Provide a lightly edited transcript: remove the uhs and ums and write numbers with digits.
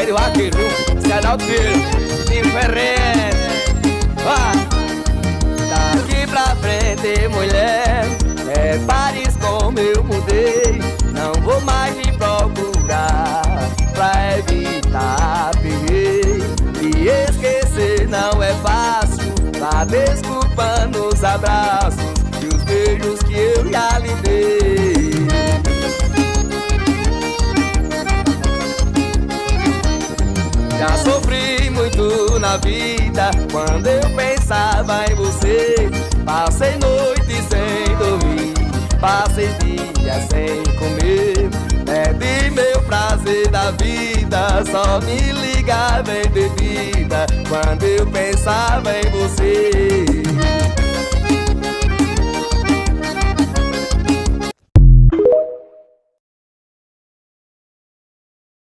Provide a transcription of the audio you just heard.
velho vaqueiro, viu? Se é da diferente. Daqui pra frente, mulher, é Paris como eu mudei. Não vou mais me procurar pra evitar perder. E esquecer não é fácil, tá desculpando os abraços e os beijos que eu já lhe dei. Já sofri muito na vida quando eu pensava em você. Passei noites sem dormir, passei dias sem comer. Perdi meu prazer da vida, só me ligava em bebida quando eu pensava em você.